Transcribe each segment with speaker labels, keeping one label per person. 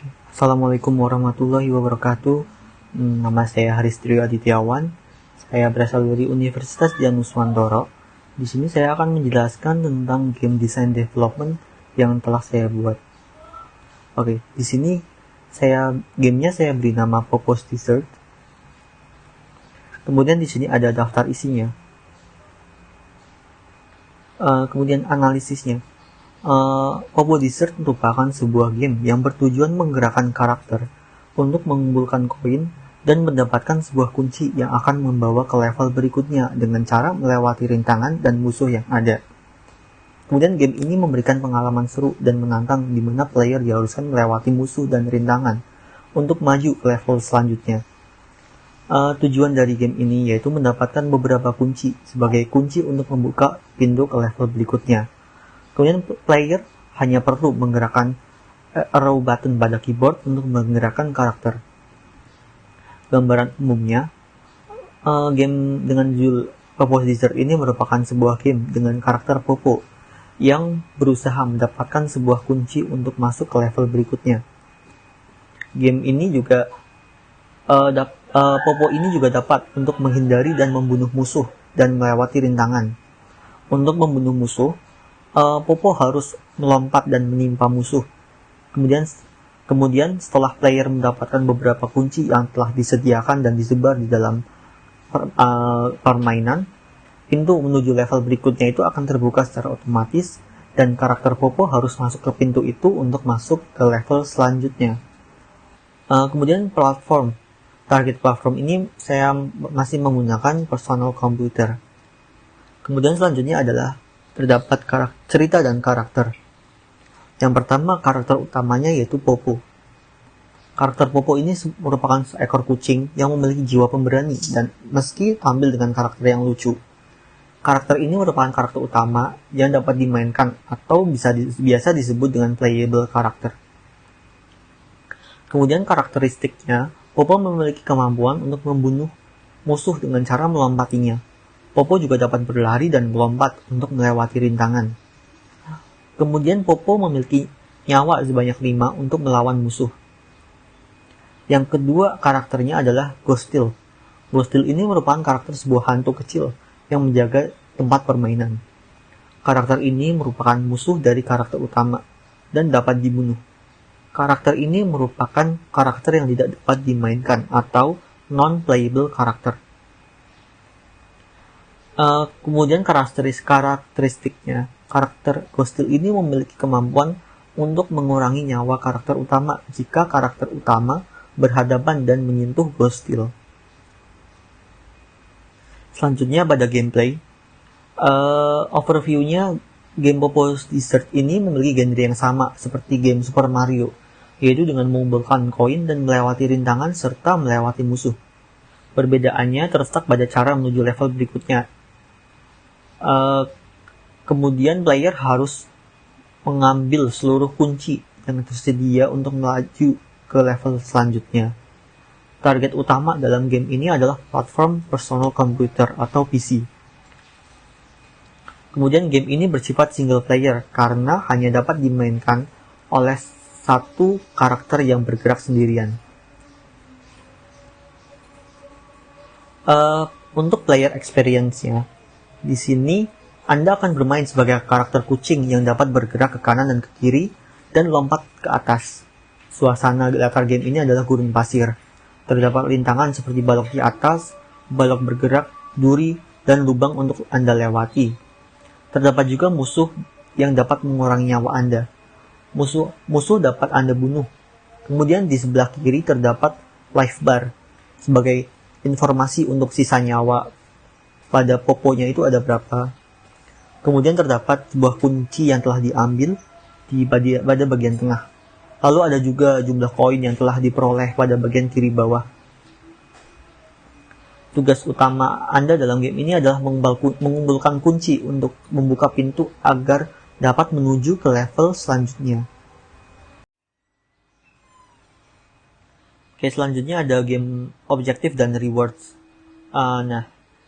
Speaker 1: Assalamualaikum warahmatullahi wabarakatuh. Nama saya Haristrio Adityawan. Saya berasal dari Universitas Januswantoro. Di sini saya akan menjelaskan tentang game design development yang telah saya buat. Oke, di sini gamenya saya beri nama Popo's Dessert. Kemudian di sini ada daftar isinya. Kemudian analisisnya. Popo's Dessert merupakan sebuah game yang bertujuan menggerakkan karakter untuk mengumpulkan koin dan mendapatkan sebuah kunci yang akan membawa ke level berikutnya dengan cara melewati rintangan dan musuh yang ada. Kemudian game ini memberikan pengalaman seru dan menantang di mana player diharuskan melewati musuh dan rintangan untuk maju ke level selanjutnya. Tujuan dari game ini yaitu mendapatkan beberapa kunci sebagai kunci untuk membuka pintu ke level berikutnya. Kemudian player hanya perlu menggerakkan arrow button pada keyboard untuk menggerakkan karakter. Gambaran umumnya, game dengan judul Popo's Dessert ini merupakan sebuah game dengan karakter Popo yang berusaha mendapatkan sebuah kunci untuk masuk ke level berikutnya. Game ini juga Popo ini juga dapat untuk menghindari dan membunuh musuh dan melewati rintangan. Untuk membunuh musuh, Popo harus melompat dan menimpa musuh. Kemudian setelah player mendapatkan beberapa kunci yang telah disediakan dan disebar di dalam permainan, pintu menuju level berikutnya itu akan terbuka secara otomatis dan karakter Popo harus masuk ke pintu itu untuk masuk ke level selanjutnya. Kemudian target platform ini saya masih menggunakan personal computer. Kemudian selanjutnya adalah terdapat cerita dan karakter. Yang pertama, karakter utamanya yaitu Popo. Karakter Popo ini merupakan seekor kucing yang memiliki jiwa pemberani dan meski tampil dengan karakter yang lucu. Karakter ini merupakan karakter utama yang dapat dimainkan atau biasa disebut dengan playable karakter. Kemudian karakteristiknya, Popo memiliki kemampuan untuk membunuh musuh dengan cara melompatinya. Popo juga dapat berlari dan melompat untuk melewati rintangan. Kemudian Popo memiliki nyawa sebanyak 5 untuk melawan musuh. Yang kedua karakternya adalah Ghostil. Ghostil ini merupakan karakter sebuah hantu kecil yang menjaga tempat permainan. Karakter ini merupakan musuh dari karakter utama dan dapat dibunuh. Karakter ini merupakan karakter yang tidak dapat dimainkan atau non-playable karakter. Kemudian karakteristiknya, karakter Ghostil ini memiliki kemampuan untuk mengurangi nyawa karakter utama jika karakter utama berhadapan dan menyentuh Ghostil. Selanjutnya pada gameplay, overview-nya game Popo's Dessert ini memiliki genre yang sama seperti game Super Mario, yaitu dengan mengumpulkan koin dan melewati rintangan serta melewati musuh. Perbedaannya terletak pada cara menuju level berikutnya. Kemudian player harus mengambil seluruh kunci yang tersedia untuk melaju ke level selanjutnya. Target utama dalam game ini adalah platform personal computer atau PC. Kemudian game ini bersifat single player karena hanya dapat dimainkan oleh satu karakter yang bergerak sendirian. Untuk player experience-nya, di sini Anda akan bermain sebagai karakter kucing yang dapat bergerak ke kanan dan ke kiri dan lompat ke atas. Suasana latar game ini adalah gurun pasir. Terdapat rintangan seperti balok di atas, balok bergerak, duri, dan lubang untuk Anda lewati. Terdapat juga musuh yang dapat mengurangi nyawa Anda. Musuh dapat Anda bunuh. Kemudian di sebelah kiri terdapat life bar sebagai informasi untuk sisa nyawa pada Poponya itu ada berapa. Kemudian terdapat sebuah kunci yang telah diambil pada bagian tengah. Lalu ada juga jumlah koin yang telah diperoleh pada bagian kiri bawah. Tugas utama Anda dalam game ini adalah mengumpulkan kunci untuk membuka pintu agar dapat menuju ke level selanjutnya. Oke, selanjutnya ada game objektif dan rewards.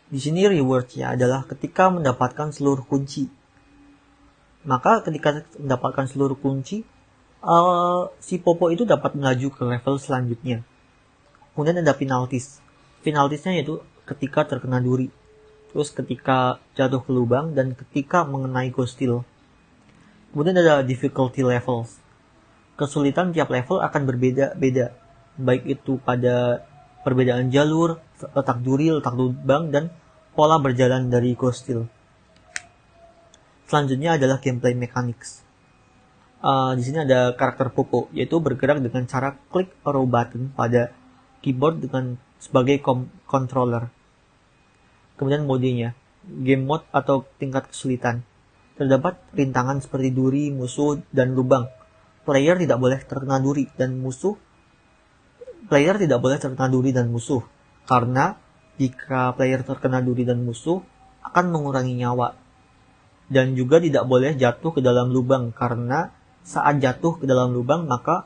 Speaker 1: Di sini rewardnya adalah ketika mendapatkan seluruh kunci. Maka ketika mendapatkan seluruh kunci, Si Popo itu dapat melaju ke level selanjutnya. Kemudian ada penalties. Penaltiesnya yaitu ketika terkena duri, terus ketika jatuh ke lubang, dan ketika mengenai ghostil. Kemudian ada difficulty levels. Kesulitan tiap level akan berbeda-beda, baik itu pada perbedaan jalur, letak duri, letak lubang, dan pola berjalan dari ghostil. Selanjutnya adalah gameplay mechanics. Di sini ada karakter Popo, yaitu bergerak dengan cara klik arrow button pada keyboard sebagai controller. Kemudian modenya, game mode atau tingkat kesulitan. Terdapat rintangan seperti duri, musuh, dan lubang. Player tidak boleh terkena duri dan musuh. Karena jika player terkena duri dan musuh akan mengurangi nyawa. Dan juga tidak boleh jatuh ke dalam lubang, karena saat jatuh ke dalam lubang maka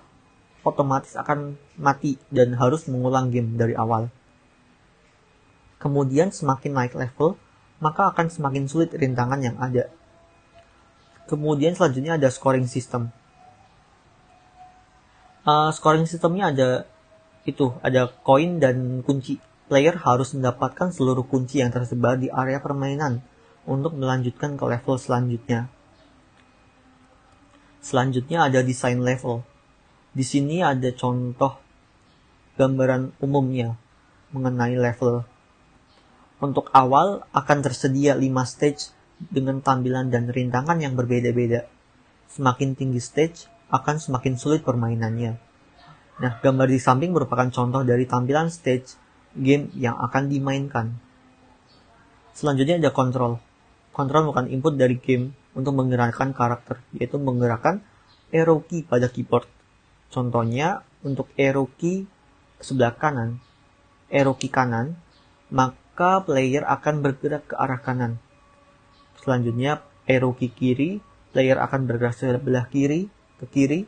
Speaker 1: otomatis akan mati dan harus mengulang game dari awal. Kemudian semakin naik level, maka akan semakin sulit rintangan yang ada. Kemudian selanjutnya ada scoring system. Scoring systemnya ada koin dan kunci. Player harus mendapatkan seluruh kunci yang tersebar di area permainan untuk melanjutkan ke level selanjutnya. Selanjutnya ada design level. Di sini ada contoh gambaran umumnya mengenai level. Untuk awal akan tersedia 5 stage dengan tampilan dan rintangan yang berbeda-beda. Semakin tinggi stage, akan semakin sulit permainannya. Nah, gambar di samping merupakan contoh dari tampilan stage game yang akan dimainkan. Selanjutnya ada control. Control merupakan input dari game untuk menggerakkan karakter, yaitu menggerakkan arrow key pada keyboard. Contohnya, untuk arrow key sebelah kanan, arrow key kanan, maka player akan bergerak ke arah kanan. Selanjutnya, arrow key kiri, player akan bergerak sebelah kiri, ke kiri.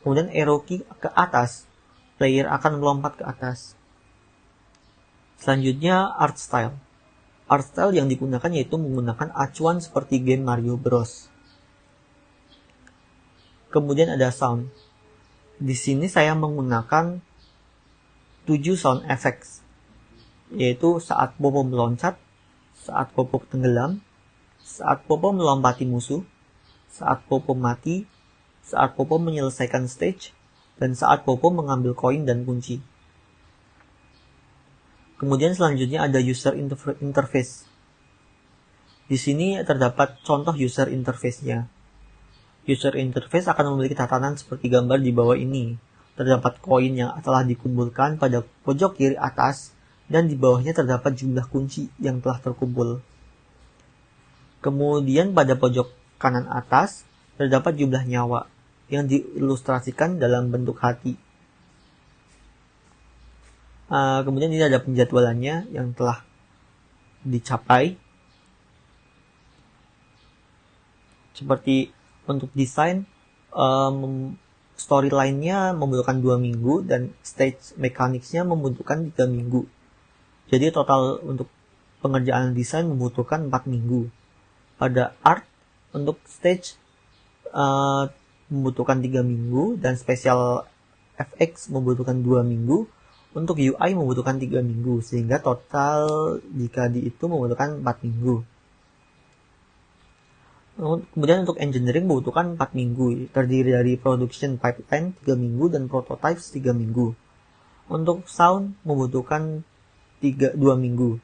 Speaker 1: Kemudian arrow key ke atas, player akan melompat ke atas. Selanjutnya, art style. Art style yang digunakan yaitu menggunakan acuan seperti game Mario Bros. Kemudian ada sound. Di sini saya menggunakan 7 sound effects, yaitu saat Popo meloncat, saat Popo tenggelam, saat Popo melompati musuh, saat Popo mati, saat Popo menyelesaikan stage, dan saat Popo mengambil koin dan kunci. Kemudian selanjutnya ada user interface. Di sini terdapat contoh user interface-nya. User interface akan memiliki tatanan seperti gambar di bawah ini. Terdapat koin yang telah dikumpulkan pada pojok kiri atas, dan di bawahnya terdapat jumlah kunci yang telah terkumpul. Kemudian pada pojok kanan atas, terdapat jumlah nyawa yang diilustrasikan dalam bentuk hati. Kemudian ini ada penjadwalannya yang telah dicapai. Seperti untuk desain, storyline-nya membutuhkan 2 minggu dan stage mechanics-nya membutuhkan 3 minggu. Jadi total untuk pengerjaan desain membutuhkan 4 minggu. Pada art, untuk stage membutuhkan 3 minggu dan special FX membutuhkan 2 minggu. Untuk UI membutuhkan 3 minggu, sehingga total jika dihitung membutuhkan 4 minggu. Kemudian untuk engineering membutuhkan 4 minggu, terdiri dari production pipeline 3 minggu dan prototypes 3 minggu. Untuk sound membutuhkan 2 minggu.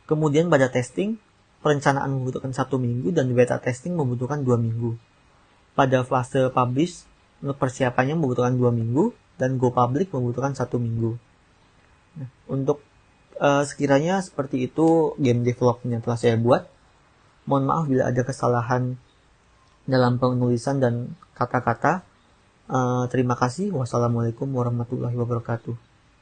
Speaker 1: Kemudian pada testing, perencanaan membutuhkan 1 minggu dan beta testing membutuhkan 2 minggu. Pada fase publish, untuk persiapannya membutuhkan 2 minggu, dan go public membutuhkan 1 minggu. Nah, untuk sekiranya seperti itu game development yang telah saya buat. Mohon maaf bila ada kesalahan dalam penulisan dan kata-kata. Terima kasih. Wassalamualaikum warahmatullahi wabarakatuh.